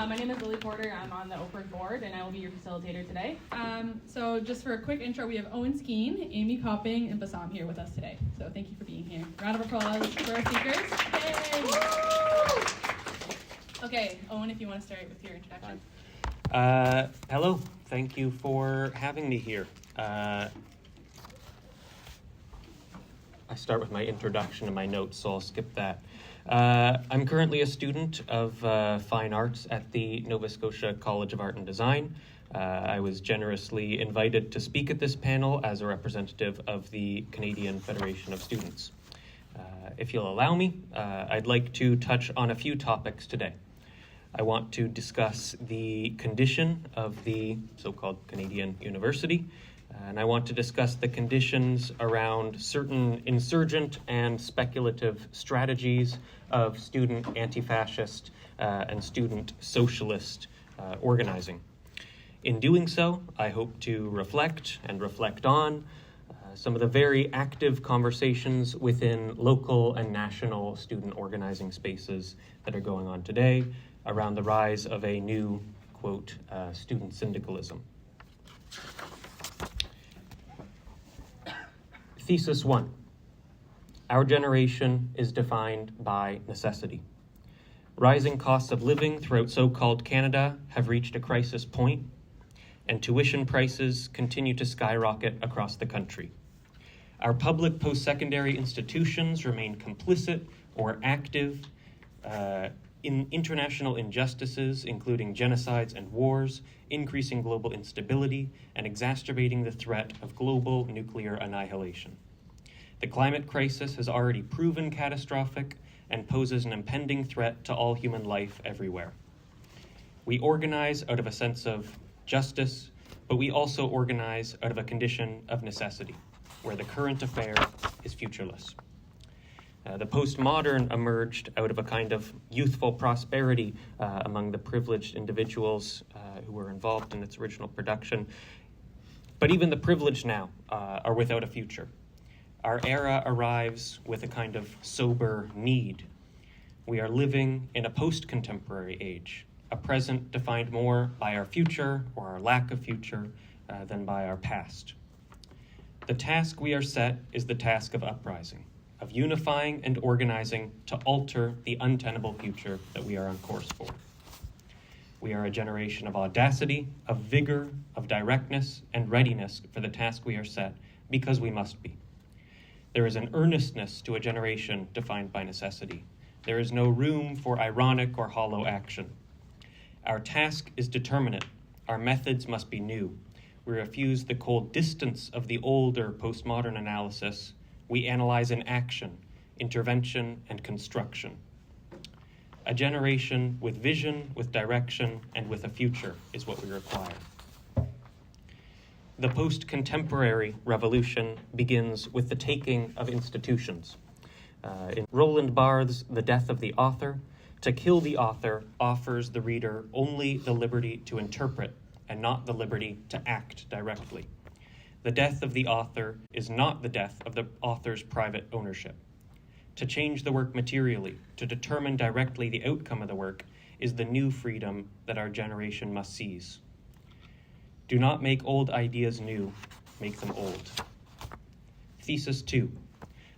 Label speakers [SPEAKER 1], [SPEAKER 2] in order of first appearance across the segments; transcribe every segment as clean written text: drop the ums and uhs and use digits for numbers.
[SPEAKER 1] My name is Lily Porter. I'm on the OPIRG board, and I will be your facilitator today. So just for a quick intro, we have Owen Skeen, Amy Copping, and Bassam here with us today. So thank you for being here. Round of applause for our speakers. Yay! Okay, Owen, if you want to start with your introduction.
[SPEAKER 2] Hello. Thank you for having me here. I start with my introduction and my notes, so I'll skip that. I'm currently a student of fine arts at the Nova Scotia College of Art and Design. I was generously invited to speak at this panel as a representative of the Canadian Federation of Students. If you'll allow me, I'd like to touch on a few topics today. I want to discuss the condition of the so-called Canadian University, and I want to discuss the conditions around certain insurgent and speculative strategies of student anti-fascist and student socialist organizing. In doing so, I hope to reflect on some of the very active conversations within local and national student organizing spaces that are going on today around the rise of a new, quote, student syndicalism. Thesis 1. Our generation is defined by necessity. Rising costs of living throughout so-called Canada have reached a crisis point, and tuition prices continue to skyrocket across the country. Our public post-secondary institutions remain complicit or active in international injustices, including genocides and wars, increasing global instability, and exacerbating the threat of global nuclear annihilation. The climate crisis has already proven catastrophic and poses an impending threat to all human life everywhere. We organize out of a sense of justice, but we also organize out of a condition of necessity, where the current affair is futureless. The postmodern emerged out of a kind of youthful prosperity among the privileged individuals who were involved in its original production. But even the privileged now are without a future. Our era arrives with a kind of sober need. We are living in a post-contemporary age, a present defined more by our future or our lack of future than by our past. The task we are set is the task of uprising, of unifying and organizing to alter the untenable future that we are on course for. We are a generation of audacity, of vigor, of directness, and readiness for the task we are set, because we must be. There is an earnestness to a generation defined by necessity. There is no room for ironic or hollow action. Our task is determinate. Our methods must be new. We refuse the cold distance of the older postmodern analysis. We analyze in action, intervention, and construction. A generation with vision, with direction, and with a future is what we require. The post-contemporary revolution begins with the taking of institutions. In Roland Barthes' The Death of the Author, to kill the author offers the reader only the liberty to interpret and not the liberty to act directly. The death of the author is not the death of the author's private ownership. To change the work materially, to determine directly the outcome of the work, is the new freedom that our generation must seize. Do not make old ideas new, make them old. Thesis 2.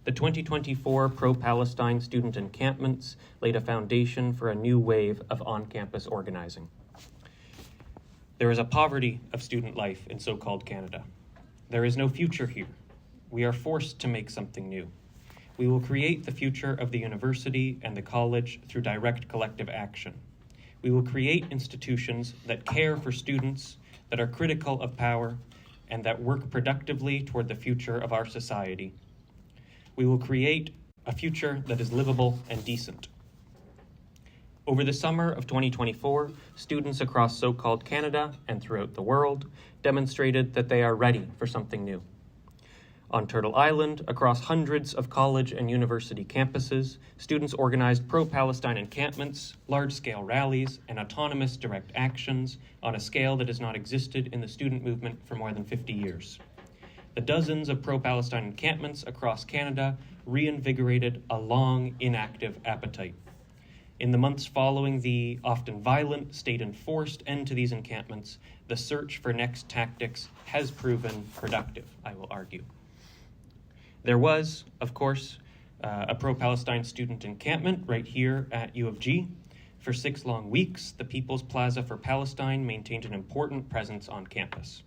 [SPEAKER 2] The 2024 pro-Palestine student encampments laid a foundation for a new wave of on-campus organizing. There is a poverty of student life in so-called Canada. There is no future here. We are forced to make something new. We will create the future of the university and the college through direct collective action. We will create institutions that care for students, that are critical of power, and that work productively toward the future of our society. We will create a future that is livable and decent. Over the summer of 2024, students across so-called Canada and throughout the world demonstrated that they are ready for something new. On Turtle Island, across hundreds of college and university campuses, students organized pro-Palestine encampments, large-scale rallies, and autonomous direct actions on a scale that has not existed in the student movement for more than 50 years. The dozens of pro-Palestine encampments across Canada reinvigorated a long inactive appetite. In the months following the often violent, state-enforced end to these encampments, the search for next tactics has proven productive, I will argue. There was, of course, a pro-Palestine student encampment right here at U of G. For 6 long weeks, the People's Plaza for Palestine maintained an important presence on campus.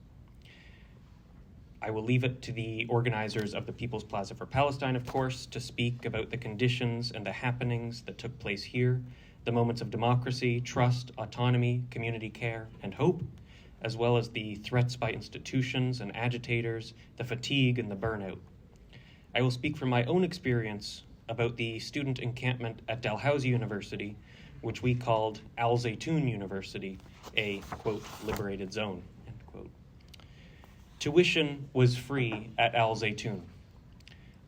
[SPEAKER 2] I will leave it to the organizers of the People's Plaza for Palestine, of course, to speak about the conditions and the happenings that took place here, the moments of democracy, trust, autonomy, community care, and hope, as well as the threats by institutions and agitators, the fatigue and the burnout. I will speak from my own experience about the student encampment at Dalhousie University, which we called Al Zaytun University, a, quote, liberated zone, end quote. Tuition was free at Al Zaytun.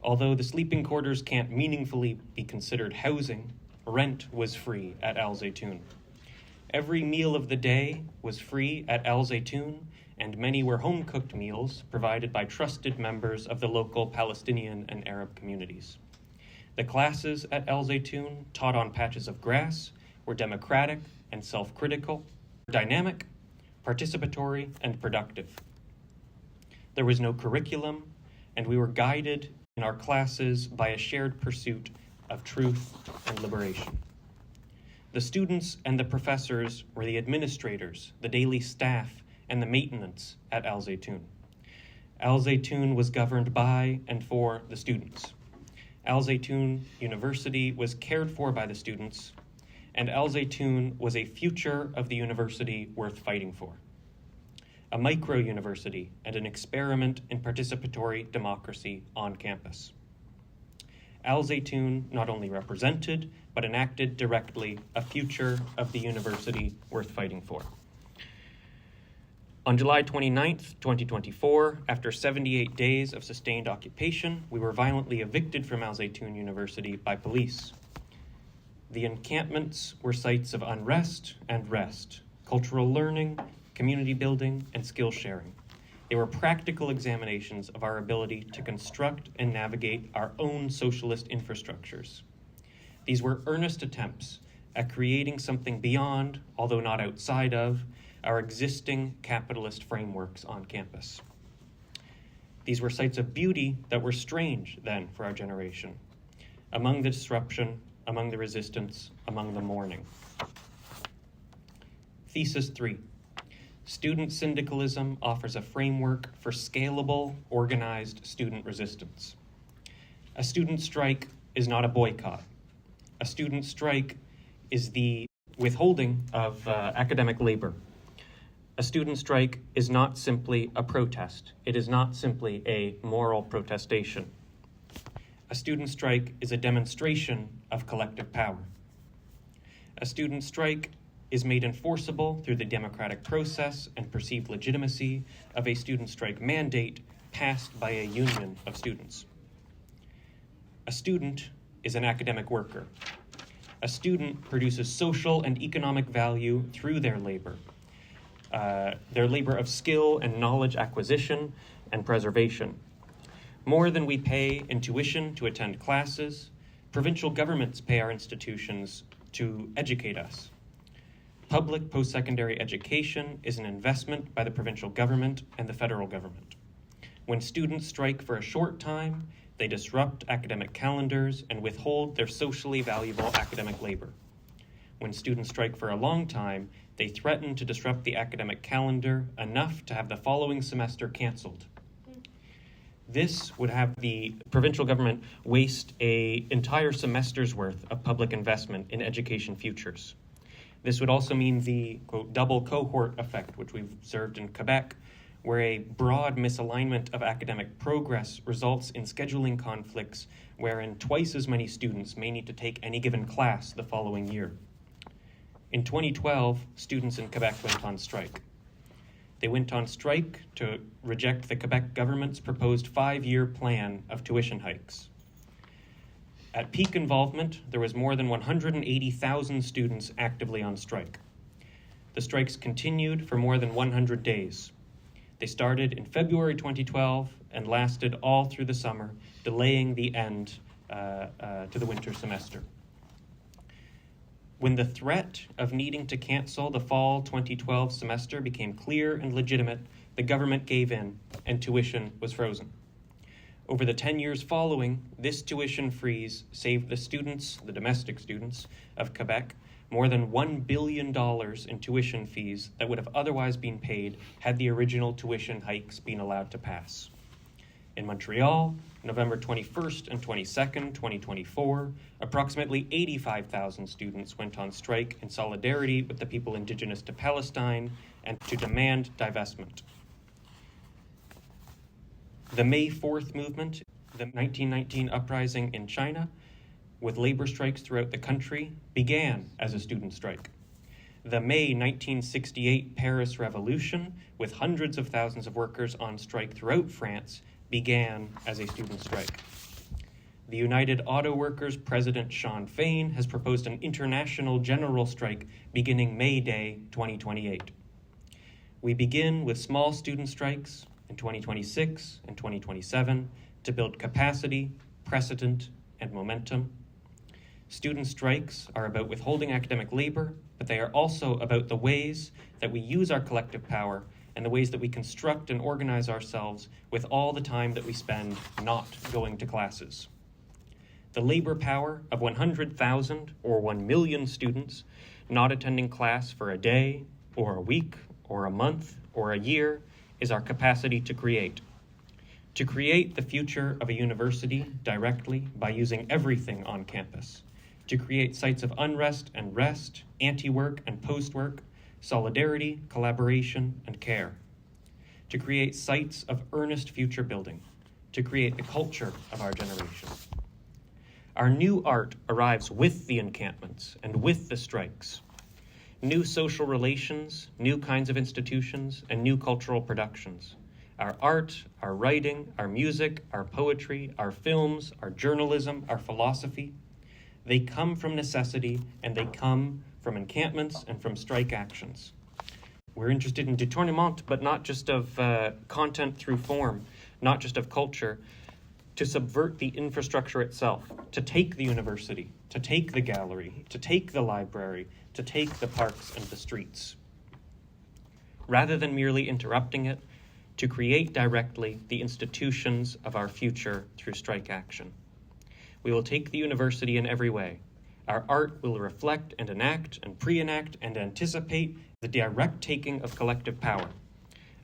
[SPEAKER 2] Although the sleeping quarters can't meaningfully be considered housing, rent was free at Al Zaytun. Every meal of the day was free at Al Zaytun, and many were home-cooked meals provided by trusted members of the local Palestinian and Arab communities. The classes at Al Zaytun, taught on patches of grass, were democratic and self-critical, dynamic, participatory, and productive. There was no curriculum, and we were guided in our classes by a shared pursuit of truth and liberation. The students and the professors were the administrators, the daily staff, and the maintenance at Al Zaytun. Al Zaytun was governed by and for the students. Al Zaytun University was cared for by the students, and Al Zaytun was a future of the university worth fighting for. A micro-university and an experiment in participatory democracy on campus. Al Zaytun not only represented, but enacted directly a future of the university worth fighting for. On July 29th, 2024, after 78 days of sustained occupation, we were violently evicted from Al Zaytun University by police. The encampments were sites of unrest and rest, cultural learning, community building, and skill sharing. They were practical examinations of our ability to construct and navigate our own socialist infrastructures. These were earnest attempts at creating something beyond, although not outside of, our existing capitalist frameworks on campus. These were sites of beauty that were strange then for our generation, among the disruption, among the resistance, among the mourning. Thesis 3. Student syndicalism offers a framework for scalable, organized student resistance. A student strike is not a boycott. A student strike is the withholding of academic labor. A student strike is not simply a protest. It is not simply a moral protestation. A student strike is a demonstration of collective power. A student strike is made enforceable through the democratic process and perceived legitimacy of a student strike mandate passed by a union of students. A student is an academic worker. A student produces social and economic value through their labor of skill and knowledge acquisition and preservation. More than we pay in tuition to attend classes, provincial governments pay our institutions to educate us. Public post-secondary education is an investment by the provincial government and the federal government. When students strike for a short time, they disrupt academic calendars and withhold their socially valuable academic labor. When students strike for a long time, they threaten to disrupt the academic calendar enough to have the following semester canceled. This would have the provincial government waste an entire semester's worth of public investment in education futures. This would also mean the, quote, double cohort effect, which we've observed in Quebec, where a broad misalignment of academic progress results in scheduling conflicts wherein twice as many students may need to take any given class the following year. In 2012, students in Quebec went on strike. They went on strike to reject the Quebec government's proposed 5-year plan of tuition hikes. At peak involvement, there was more than 180,000 students actively on strike. The strikes continued for more than 100 days. They started in February 2012 and lasted all through the summer, delaying the end to the winter semester. When the threat of needing to cancel the fall 2012 semester became clear and legitimate, the government gave in and tuition was frozen. Over the 10 years following, this tuition freeze saved the students, the domestic students of Quebec, more than $1 billion in tuition fees that would have otherwise been paid had the original tuition hikes been allowed to pass. In Montreal, November 21st and 22nd, 2024, approximately 85,000 students went on strike in solidarity with the people indigenous to Palestine and to demand divestment. The May 4th movement, the 1919 uprising in China, with labor strikes throughout the country, began as a student strike. The May 1968 Paris Revolution, with hundreds of thousands of workers on strike throughout France, began as a student strike. The United Auto Workers President Sean Fain has proposed an international general strike beginning May Day 2028. We begin with small student strikes in 2026 and 2027 to build capacity, precedent, and momentum. Student strikes are about withholding academic labor, but they are also about the ways that we use our collective power and the ways that we construct and organize ourselves with all the time that we spend not going to classes. The labor power of 100,000 or 1 million students not attending class for a day or a week or a month or a year is our capacity to create. To create the future of a university directly by using everything on campus. To create sites of unrest and rest, anti-work and post-work, solidarity, collaboration, and care. To create sites of earnest future building. To create the culture of our generation. Our new art arrives with the encampments and with the strikes. New social relations, new kinds of institutions, and new cultural productions. Our art, our writing, our music, our poetry, our films, our journalism, our philosophy, they come from necessity and they come from encampments and from strike actions. We're interested in détournement, but not just of content through form, not just of culture, to subvert the infrastructure itself, to take the university, to take the gallery, to take the library, to take the parks and the streets. Rather than merely interrupting it, to create directly the institutions of our future through strike action. We will take the university in every way. Our art will reflect and enact and pre-enact and anticipate the direct taking of collective power.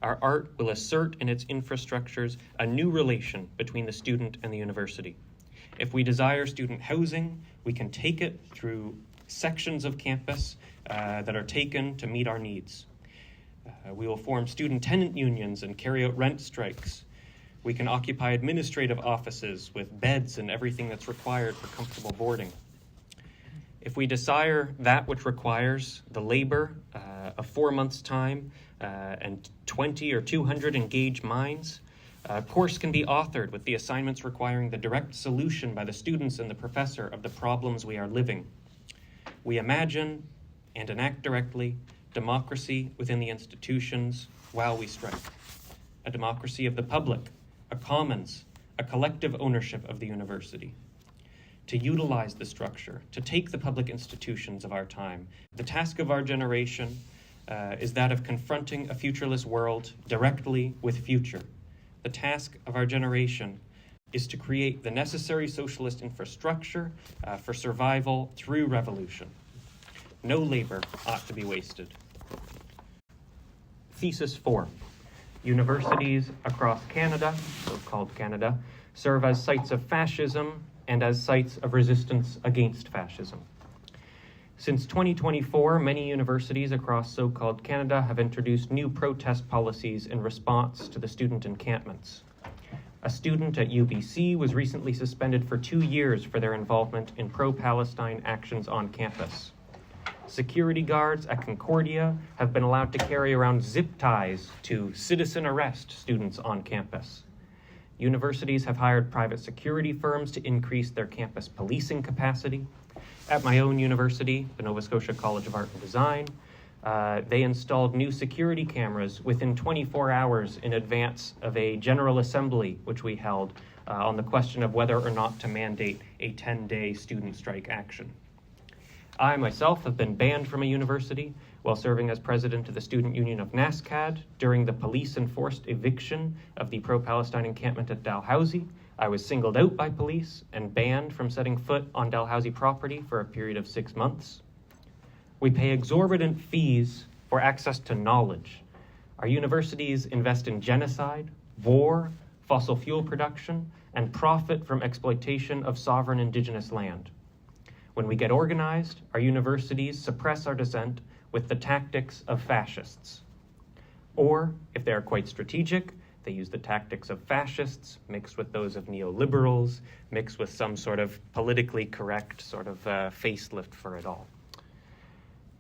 [SPEAKER 2] Our art will assert in its infrastructures a new relation between the student and the university. If we desire student housing, we can take it through sections of campus that are taken to meet our needs. We will form student tenant unions and carry out rent strikes. We can occupy administrative offices with beds and everything that's required for comfortable boarding. If we desire that which requires the labor of 4 months' time and 20 or 200 engaged minds, a course can be authored with the assignments requiring the direct solution by the students and the professor of the problems we are living. We imagine and enact directly democracy within the institutions while we strike. A democracy of the public, a commons, a collective ownership of the university. To utilize the structure, to take the public institutions of our time. The task of our generation is that of confronting a futureless world directly with future. The task of our generation is to create the necessary socialist infrastructure for survival through revolution. No labor ought to be wasted. Thesis 4. Universities across Canada, so-called Canada, serve as sites of fascism and as sites of resistance against fascism. Since 2024, many universities across so-called Canada have introduced new protest policies in response to the student encampments. A student at UBC was recently suspended for 2 years for their involvement in pro-Palestine actions on campus. Security guards at Concordia have been allowed to carry around zip ties to citizen arrest students on campus. Universities have hired private security firms to increase their campus policing capacity. At my own university, the Nova Scotia College of Art and Design, they installed new security cameras within 24 hours in advance of a General Assembly, which we held on the question of whether or not to mandate a 10-day student strike action. I myself have been banned from a university while serving as president of the Student Union of NASCAD during the police-enforced eviction of the pro-Palestine encampment at Dalhousie. I was singled out by police and banned from setting foot on Dalhousie property for a period of 6 months. We pay exorbitant fees for access to knowledge. Our universities invest in genocide, war, fossil fuel production, and profit from exploitation of sovereign indigenous land. When we get organized, our universities suppress our dissent with the tactics of fascists. Or, if they are quite strategic, they use the tactics of fascists mixed with those of neoliberals, mixed with some sort of politically correct sort of facelift for it all.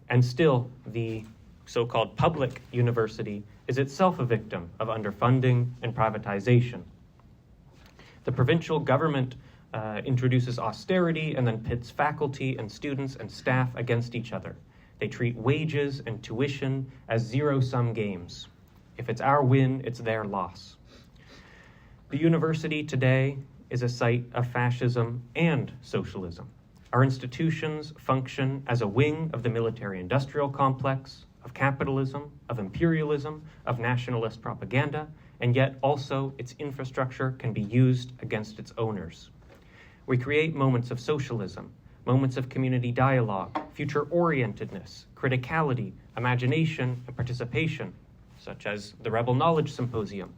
[SPEAKER 2] And still, the so-called public university is itself a victim of underfunding and privatization. The provincial government introduces austerity and then pits faculty and students and staff against each other. They treat wages and tuition as zero-sum games. If it's our win, it's their loss. The university today is a site of fascism and socialism. Our institutions function as a wing of the military-industrial complex, of capitalism, of imperialism, of nationalist propaganda, and yet also its infrastructure can be used against its owners. We create moments of socialism, moments of community dialogue, future-orientedness, criticality, imagination, and participation, such as the Rebel Knowledge Symposium.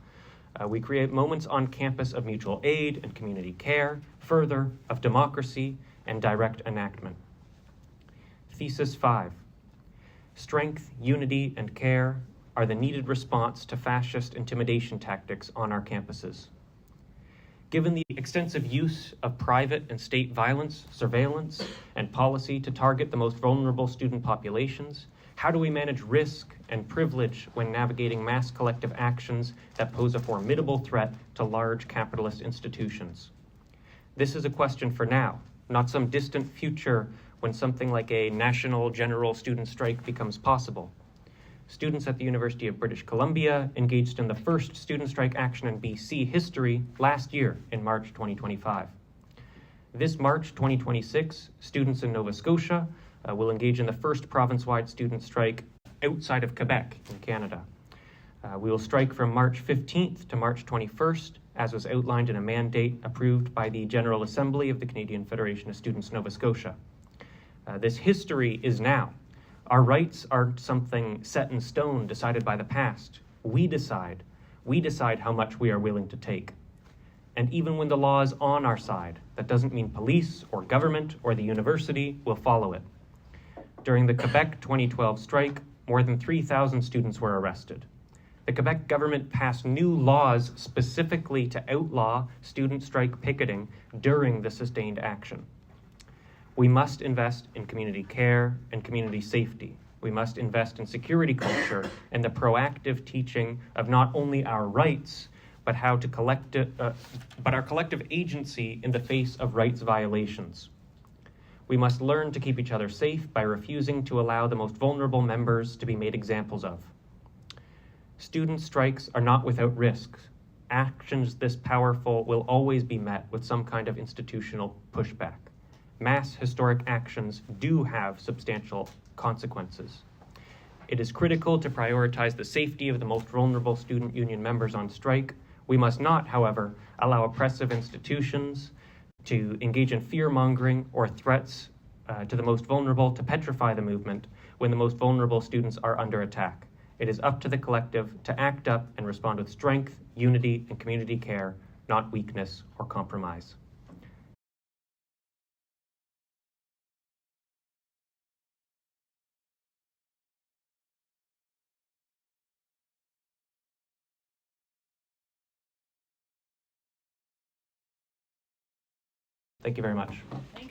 [SPEAKER 2] We create moments on campus of mutual aid and community care, further, of democracy and direct enactment. Thesis 5. Strength, unity, and care are the needed response to fascist intimidation tactics on our campuses. Given the extensive use of private and state violence, surveillance, and policy to target the most vulnerable student populations, how do we manage risk and privilege when navigating mass collective actions that pose a formidable threat to large capitalist institutions? This is a question for now, not some distant future when something like a national general student strike becomes possible. Students at the University of British Columbia engaged in the first student strike action in BC history last year in March 2025. This March 2026, students in Nova Scotia will engage in the first province-wide student strike outside of Quebec in Canada. We will strike from March 15th to March 21st, as was outlined in a mandate approved by the General Assembly of the Canadian Federation of Students, Nova Scotia. This history is now. Our rights aren't something set in stone decided by the past. We decide. We decide how much we are willing to take. And even when the law is on our side, that doesn't mean police or government or the university will follow it. During the Quebec 2012 strike, more than 3,000 students were arrested. The Quebec government passed new laws specifically to outlaw student strike picketing during the sustained action. We must invest in community care and community safety. We must invest in security culture and the proactive teaching of not only our rights, but how to our collective agency in the face of rights violations. We must learn to keep each other safe by refusing to allow the most vulnerable members to be made examples of. Student strikes are not without risks. Actions this powerful will always be met with some kind of institutional pushback. Mass historic actions do have substantial consequences. It is critical to prioritize the safety of the most vulnerable student union members on strike. We must not, however, allow oppressive institutions to engage in fear-mongering or threats to the most vulnerable to petrify the movement when the most vulnerable students are under attack. It is up to the collective to act up and respond with strength, unity, and community care, not weakness or compromise. Thank you very much.
[SPEAKER 1] Thank